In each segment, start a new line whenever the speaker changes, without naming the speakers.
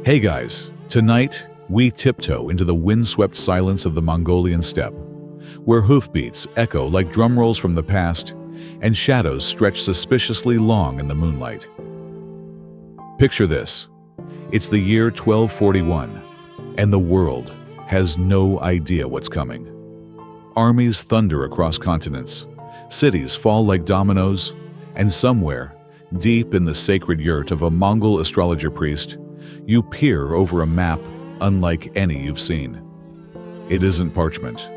Hey guys, tonight we tiptoe into the windswept silence of the Mongolian steppe, where hoofbeats echo like drum rolls from the past and shadows stretch suspiciously long in the moonlight. Picture this. It's the year 1241, and the world has no idea what's coming. Armies thunder across continents, cities fall like dominoes, and somewhere, deep in the sacred yurt of a Mongol astrologer priest, you peer over a map unlike any you've seen. It isn't parchment.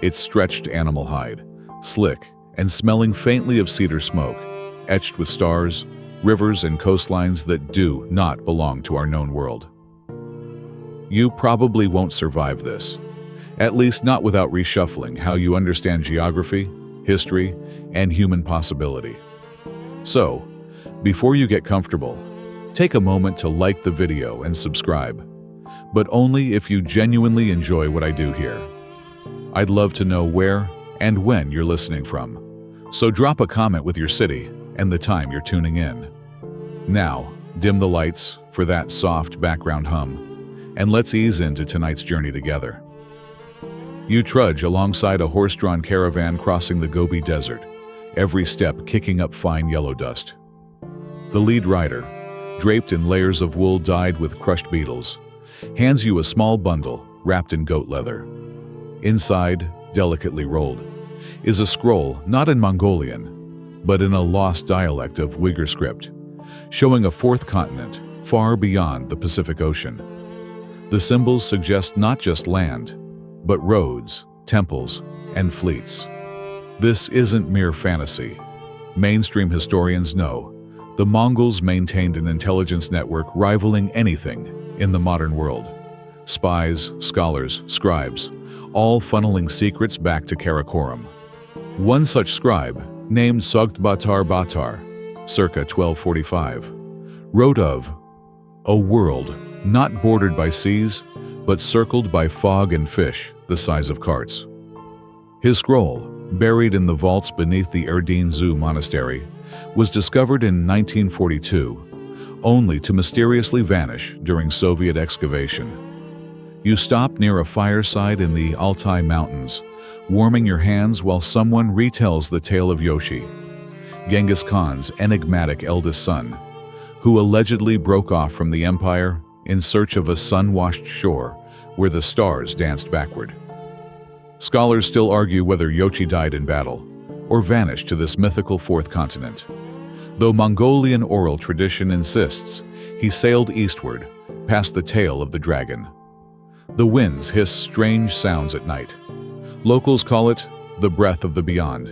It's stretched animal hide, slick and smelling faintly of cedar smoke, etched with stars, rivers, and coastlines that do not belong to our known world. You probably won't survive this, at least not without reshuffling how you understand geography, history, and human possibility. So, before you get comfortable, take a moment to like the video and subscribe, but only if you genuinely enjoy what I do here. I'd love to know where and when you're listening from, so drop a comment with your city and the time you're tuning in. Now, dim the lights for that soft background hum, and let's ease into tonight's journey together. You trudge alongside a horse-drawn caravan crossing the Gobi Desert, every step kicking up fine yellow dust. The lead rider, draped in layers of wool dyed with crushed beetles, hands you a small bundle wrapped in goat leather. Inside, delicately rolled, is a scroll not in Mongolian, but in a lost dialect of Uyghur script, showing a fourth continent far beyond the Pacific Ocean. The symbols suggest not just land, but roads, temples, and fleets. This isn't mere fantasy. Mainstream historians know the Mongols maintained an intelligence network rivaling anything in the modern world. Spies, scholars, scribes, all funneling secrets back to Karakorum. One such scribe, named Sogtbatar Batar, circa 1245, wrote of a world not bordered by seas, but circled by fog and fish the size of carts. His scroll, buried in the vaults beneath the Erdene Zoo monastery, was discovered in 1942, only to mysteriously vanish during Soviet excavation. You stop near a fireside in the Altai Mountains, warming your hands while someone retells the tale of Yoshi, Genghis Khan's enigmatic eldest son, who allegedly broke off from the empire in search of a sun-washed shore where the stars danced backward. Scholars still argue whether Yoshi died in battle or vanished to this mythical fourth continent, though Mongolian oral tradition insists he sailed eastward past the tail of the dragon. The winds hiss strange sounds at night. Locals call it the breath of the beyond.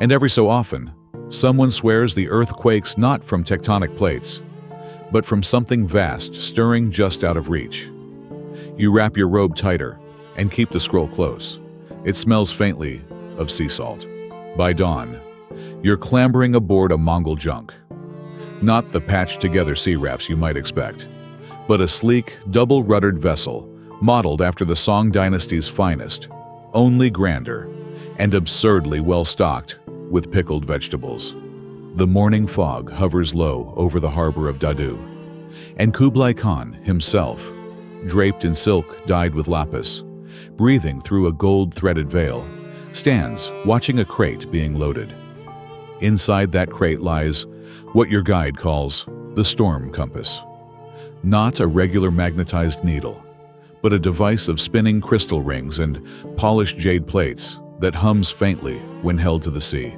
And every so often, someone swears the earth quakes not from tectonic plates, but from something vast stirring just out of reach. You wrap your robe tighter and keep the scroll close. It smells faintly of sea salt. By dawn, you're clambering aboard a Mongol junk. Not the patched-together sea rafts you might expect, but a sleek, double-ruddered vessel modeled after the Song dynasty's finest, only grander, and absurdly well-stocked with pickled vegetables. The morning fog hovers low over the harbor of Dadu, and Kublai Khan himself, draped in silk dyed with lapis, breathing through a gold-threaded veil, stands watching a crate being loaded. Inside that crate lies what your guide calls the storm compass. Not a regular magnetized needle, but a device of spinning crystal rings and polished jade plates that hums faintly when held to the sea.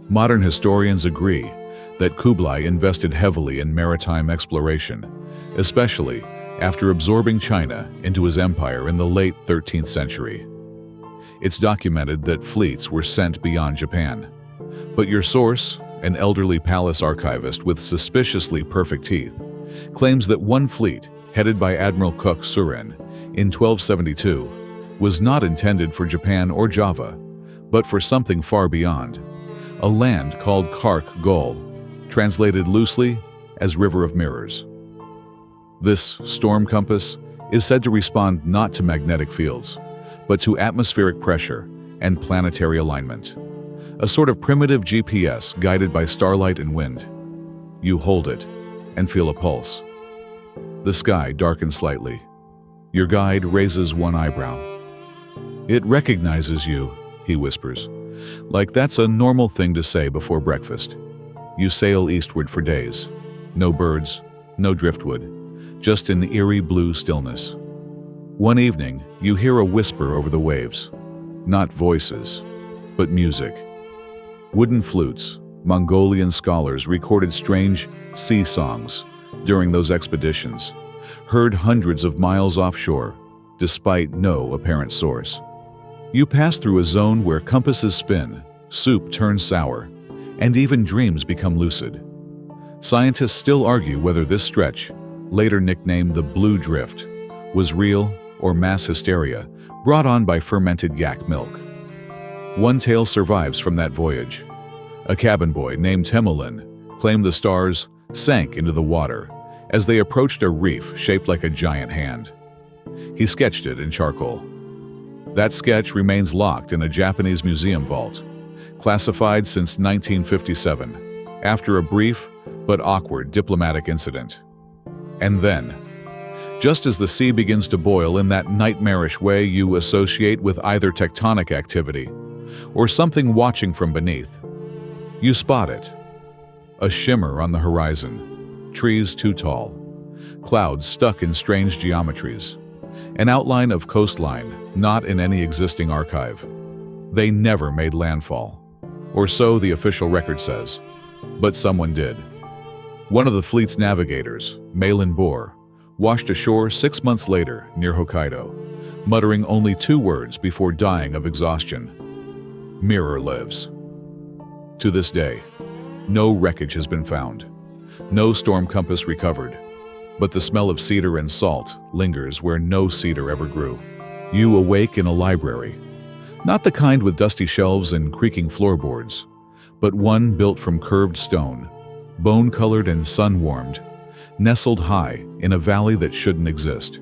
Modern historians agree that Kublai invested heavily in maritime exploration, especially after absorbing China into his empire in the late 13th century. It's documented that fleets were sent beyond Japan, but your source, an elderly palace archivist with suspiciously perfect teeth, claims that one fleet, headed by Admiral Khökh Suren in 1272, was not intended for Japan or Java, but for something far beyond, a land called Kark Gol, translated loosely as River of Mirrors. This storm compass is said to respond not to magnetic fields, but to atmospheric pressure and planetary alignment, a sort of primitive GPS guided by starlight and wind. You hold it and feel a pulse. The sky darkens slightly. Your guide raises one eyebrow. "It recognizes you," he whispers, like that's a normal thing to say before breakfast. You sail eastward for days. No birds, no driftwood, just an eerie blue stillness. One evening, you hear a whisper over the waves. Not voices, but music. Wooden flutes, Mongolian scholars recorded strange sea songs during those expeditions, heard hundreds of miles offshore, despite no apparent source. You pass through a zone where compasses spin, soup turns sour, and even dreams become lucid. Scientists still argue whether this stretch, later nicknamed the Blue Drift, was real or mass hysteria brought on by fermented yak milk. One tale survives from that voyage. A cabin boy named Temulin claimed the stars sank into the water as they approached a reef shaped like a giant hand. He sketched it in charcoal. That sketch remains locked in a Japanese museum vault, classified since 1957, after a brief but awkward diplomatic incident. And then, just as the sea begins to boil in that nightmarish way you associate with either tectonic activity or something watching from beneath, you spot it. A shimmer on the horizon, trees too tall, clouds stuck in strange geometries, an outline of coastline not in any existing archive. They never made landfall, or so the official record says, but someone did. One of the fleet's navigators, Malin Bor, washed ashore 6 months later near Hokkaido, muttering only 2 words before dying of exhaustion. "Mirror lives." To this day, no wreckage has been found, no storm compass recovered, but the smell of cedar and salt lingers where no cedar ever grew. You awake in a library, not the kind with dusty shelves and creaking floorboards, but one built from curved stone, bone-colored and sun-warmed, nestled high in a valley that shouldn't exist.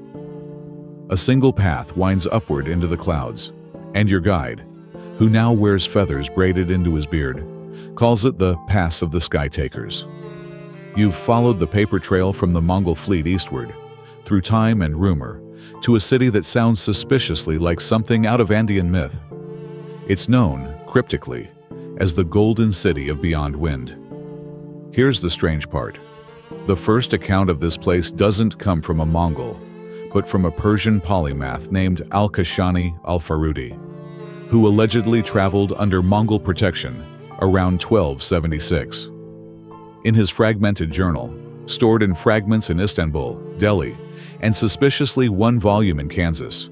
A single path winds upward into the clouds, and your guide, who now wears feathers braided into his beard, calls it the Pass of the Skytakers. You've followed the paper trail from the Mongol fleet eastward, through time and rumor, to a city that sounds suspiciously like something out of Andean myth. It's known, cryptically, as the Golden City of Beyond Wind. Here's the strange part. The first account of this place doesn't come from a Mongol, but from a Persian polymath named Al-Kashani al-Farudi, who allegedly traveled under Mongol protection around 1276. In his fragmented journal, stored in fragments in Istanbul, Delhi, and suspiciously 1 volume in Kansas,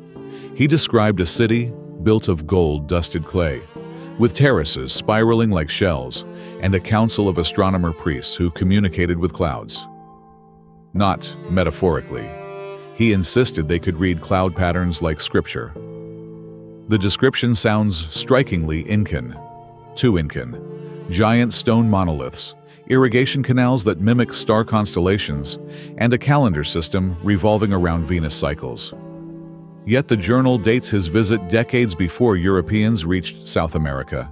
he described a city built of gold-dusted clay, with terraces spiraling like shells, and a council of astronomer priests who communicated with clouds. Not metaphorically. He insisted they could read cloud patterns like scripture. The description sounds strikingly Incan. Too Incan. Giant stone monoliths, irrigation canals that mimic star constellations, and a calendar system revolving around Venus cycles. Yet the journal dates his visit decades before Europeans reached South America,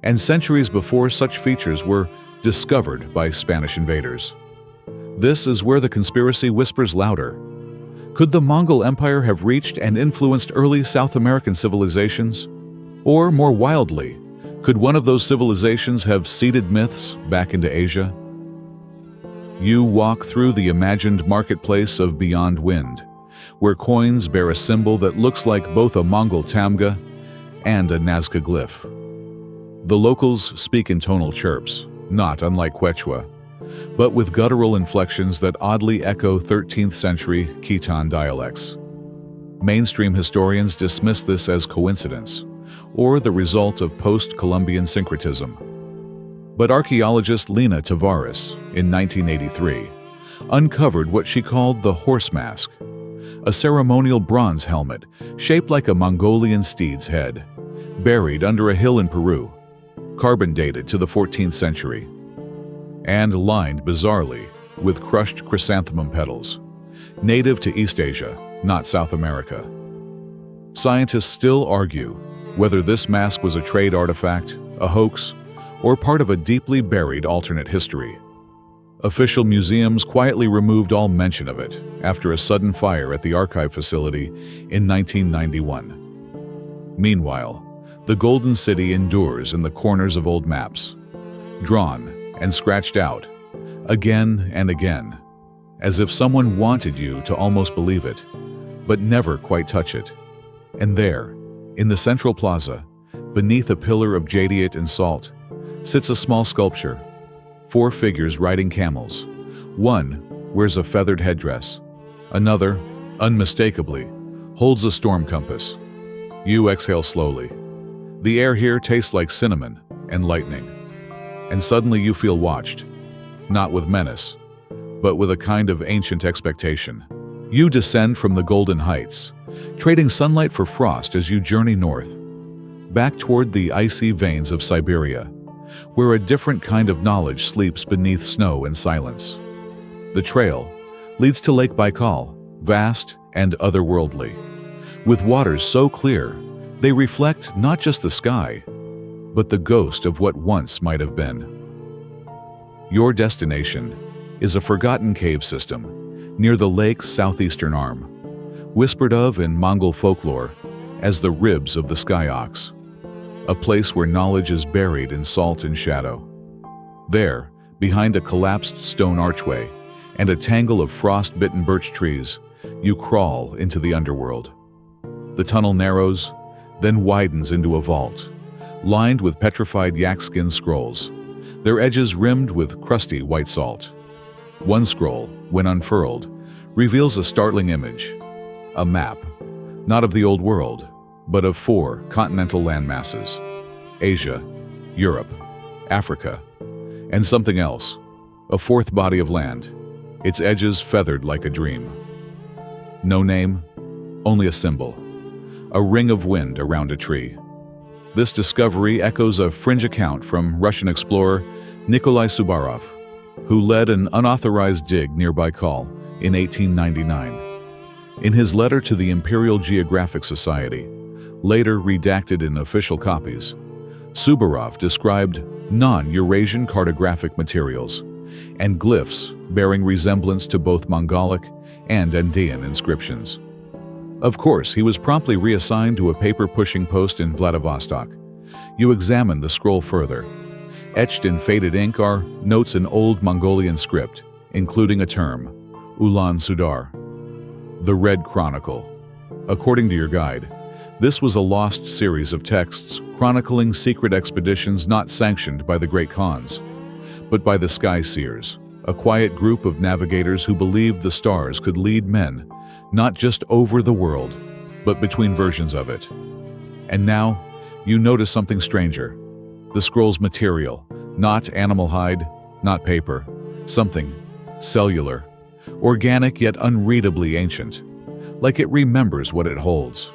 and centuries before such features were discovered by Spanish invaders. This is where the conspiracy whispers louder. Could the Mongol Empire have reached and influenced early South American civilizations? Or, more wildly, could one of those civilizations have seeded myths back into Asia? You walk through the imagined marketplace of Beyond Wind, where coins bear a symbol that looks like both a Mongol tamga and a Nazca glyph. The locals speak in tonal chirps, not unlike Quechua, but with guttural inflections that oddly echo 13th century Khitan dialects. Mainstream historians dismiss this as coincidence, or the result of post-Columbian syncretism. But archaeologist Lena Tavares, in 1983, uncovered what she called the horse mask, a ceremonial bronze helmet shaped like a Mongolian steed's head, buried under a hill in Peru, carbon dated to the 14th century, and lined bizarrely with crushed chrysanthemum petals, native to East Asia, not South America. Scientists still argue whether this mask was a trade artifact, a hoax, or part of a deeply buried alternate history. Official museums quietly removed all mention of it after a sudden fire at the archive facility in 1991. Meanwhile, the Golden City endures in the corners of old maps, drawn and scratched out, again and again, as if someone wanted you to almost believe it, but never quite touch it. And there, in the central plaza, beneath a pillar of jadeite and salt, sits a small sculpture, 4 figures riding camels. One wears a feathered headdress. Another, unmistakably, holds a storm compass. You exhale slowly. The air here tastes like cinnamon and lightning. And suddenly you feel watched, not with menace, but with a kind of ancient expectation. You descend from the Golden Heights, trading sunlight for frost as you journey north, back toward the icy veins of Siberia, where a different kind of knowledge sleeps beneath snow and silence. The trail leads to Lake Baikal, vast and otherworldly, with waters so clear they reflect not just the sky, but the ghost of what once might have been. Your destination is a forgotten cave system near the lake's southeastern arm, whispered of in Mongol folklore as the ribs of the sky ox, a place where knowledge is buried in salt and shadow. There, behind a collapsed stone archway and a tangle of frost-bitten birch trees, you crawl into the underworld. The tunnel narrows, then widens into a vault, lined with petrified yak-skin scrolls, their edges rimmed with crusty white salt. One scroll, when unfurled, reveals a startling image, a map, not of the old world, but of 4 continental landmasses: Asia, Europe, Africa, and something else, a 4th body of land, its edges feathered like a dream. No name, only a symbol, a ring of wind around a tree. This discovery echoes a fringe account from Russian explorer Nikolai Suvorov, who led an unauthorized dig near Baikal in 1899. In his letter to the Imperial Geographic Society, later redacted in official copies, Suvorov described non-Eurasian cartographic materials and glyphs bearing resemblance to both Mongolic and Andean inscriptions. Of course, he was promptly reassigned to a paper-pushing post in Vladivostok. You examine the scroll further. Etched in faded ink are notes in Old Mongolian script, including a term, Ulan Sudar, the Red Chronicle. According to your guide, this was a lost series of texts chronicling secret expeditions not sanctioned by the Great Khans, but by the Sky Seers, a quiet group of navigators who believed the stars could lead men not just over the world, but between versions of it. And now, you notice something stranger. The scroll's material, not animal hide, not paper, something cellular, organic yet unreadably ancient, like it remembers what it holds.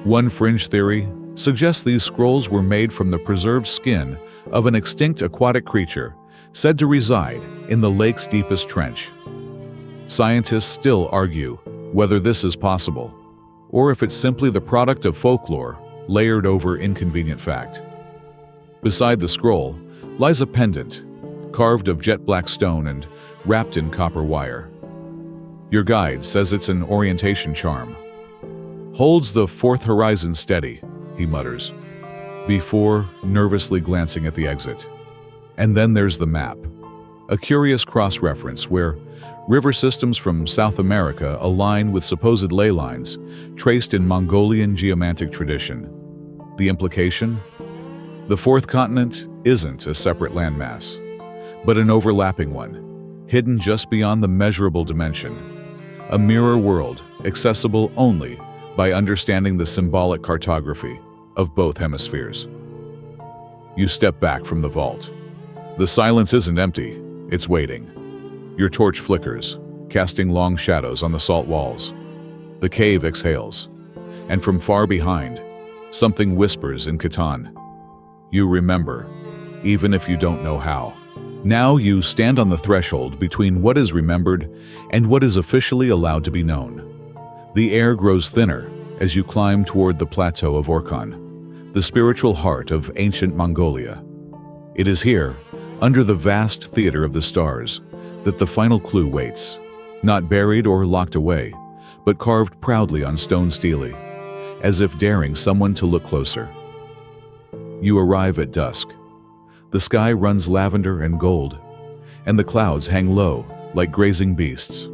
One fringe theory suggests these scrolls were made from the preserved skin of an extinct aquatic creature said to reside in the lake's deepest trench. Scientists still argue whether this is possible, or if it's simply the product of folklore layered over inconvenient fact. Beside the scroll lies a pendant, carved of jet-black stone and wrapped in copper wire. Your guide says it's an orientation charm. Holds the 4th horizon steady, he mutters, before nervously glancing at the exit. And then there's the map, a curious cross-reference where river systems from South America align with supposed ley lines traced in Mongolian geomantic tradition. The implication? The 4th continent isn't a separate landmass, but an overlapping one, hidden just beyond the measurable dimension. A mirror world accessible only by understanding the symbolic cartography of both hemispheres. You step back from the vault. The silence isn't empty, it's waiting. Your torch flickers, casting long shadows on the salt walls. The cave exhales, and from far behind, something whispers in Khitan. You remember, even if you don't know how. Now you stand on the threshold between what is remembered and what is officially allowed to be known. The air grows thinner as you climb toward the plateau of Orkhon, the spiritual heart of ancient Mongolia. It is here, under the vast theater of the stars, that the final clue waits, not buried or locked away, but carved proudly on stone stele, as if daring someone to look closer. You arrive at dusk. The sky runs lavender and gold, and the clouds hang low like grazing beasts.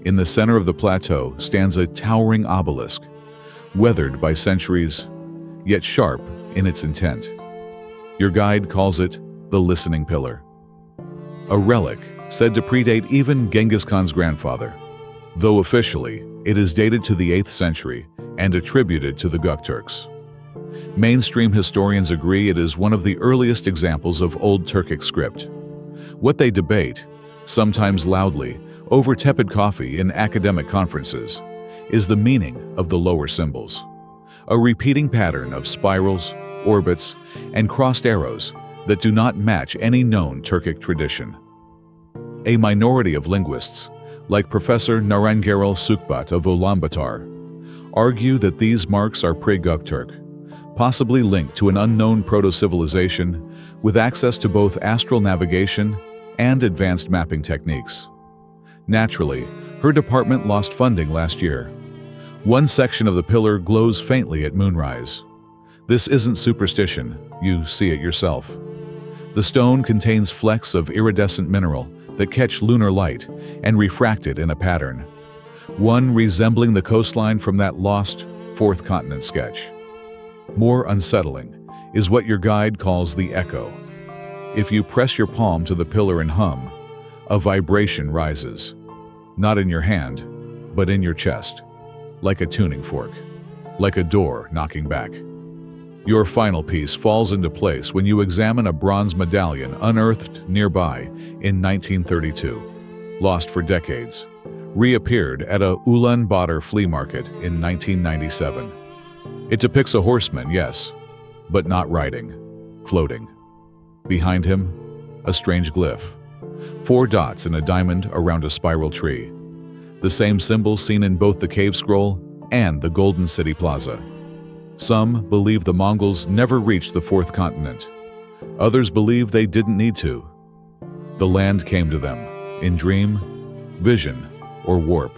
In the center of the plateau stands a towering obelisk, weathered by centuries, yet sharp in its intent. Your guide calls it the Listening Pillar, a relic said to predate even Genghis Khan's grandfather, though officially it is dated to the 8th century and attributed to the Gökturks. Mainstream historians agree it is one of the earliest examples of Old Turkic script. What they debate, sometimes loudly, over tepid coffee in academic conferences, is the meaning of the lower symbols, a repeating pattern of spirals, orbits, and crossed arrows that do not match any known Turkic tradition. A minority of linguists, like Professor Narangerel Sukbat of Ulaanbaatar, argue that these marks are pre-Gökturk, possibly linked to an unknown proto-civilization with access to both astral navigation and advanced mapping techniques. Naturally, her department lost funding last year. One section of the pillar glows faintly at moonrise. This isn't superstition, you see it yourself. The stone contains flecks of iridescent mineral that catch lunar light and refract it in a pattern, one resembling the coastline from that lost Fourth Continent sketch. More unsettling is what your guide calls the echo. If you press your palm to the pillar and hum, a vibration rises, not in your hand, but in your chest, like a tuning fork, like a door knocking back. Your final piece falls into place when you examine a bronze medallion unearthed nearby in 1932, lost for decades, reappeared at a Ulaanbaatar flea market in 1997. It depicts a horseman, yes, but not riding, floating. Behind him, a strange glyph, 4 dots in a diamond around a spiral tree, the same symbol seen in both the cave scroll and the Golden City Plaza. Some believe the Mongols never reached the Fourth Continent. Others believe they didn't need to. The land came to them, in dream, vision, or warp.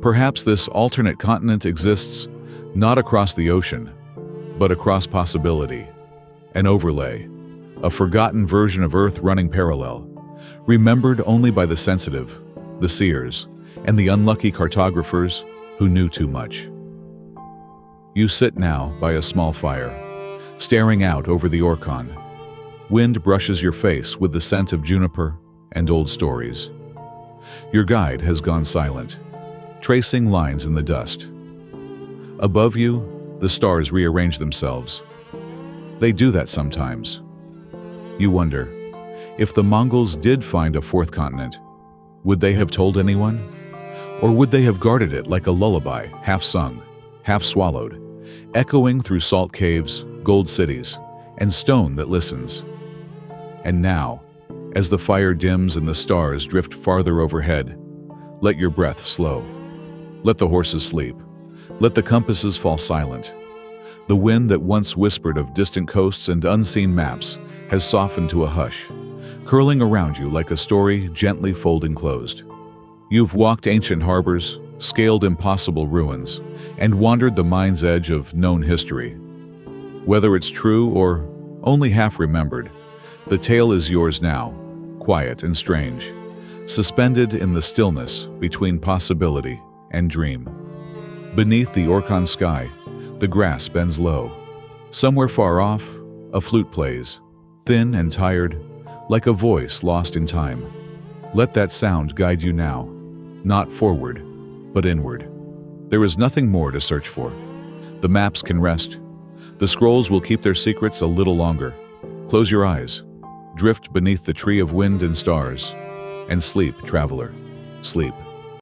Perhaps this alternate continent exists not across the ocean, but across possibility, an overlay, a forgotten version of Earth running parallel, remembered only by the sensitive, the seers, and the unlucky cartographers who knew too much. You sit now by a small fire, staring out over the Orkhon. Wind brushes your face with the scent of juniper and old stories. Your guide has gone silent, tracing lines in the dust. Above you, the stars rearrange themselves. They do that sometimes. You wonder, if the Mongols did find a fourth continent, would they have told anyone? Or would they have guarded it like a lullaby, half sung, half swallowed, echoing through salt caves, gold cities, and stone that listens? And now, as the fire dims and the stars drift farther overhead, let your breath slow. Let the horses sleep. Let the compasses fall silent. The wind that once whispered of distant coasts and unseen maps has softened to a hush, curling around you like a story gently folding closed. You've walked ancient harbors, scaled impossible ruins, and wandered the mind's edge of known history. Whether it's true or only half remembered, the tale is yours now, quiet and strange, suspended in the stillness between possibility and dream. Beneath the Orkhon sky, the grass bends low. Somewhere far off, a flute plays, thin and tired, like a voice lost in time. Let that sound guide you now, not forward, but inward. There is nothing more to search for. The maps can rest. The scrolls will keep their secrets a little longer. Close your eyes, drift beneath the tree of wind and stars, and sleep, traveler, sleep.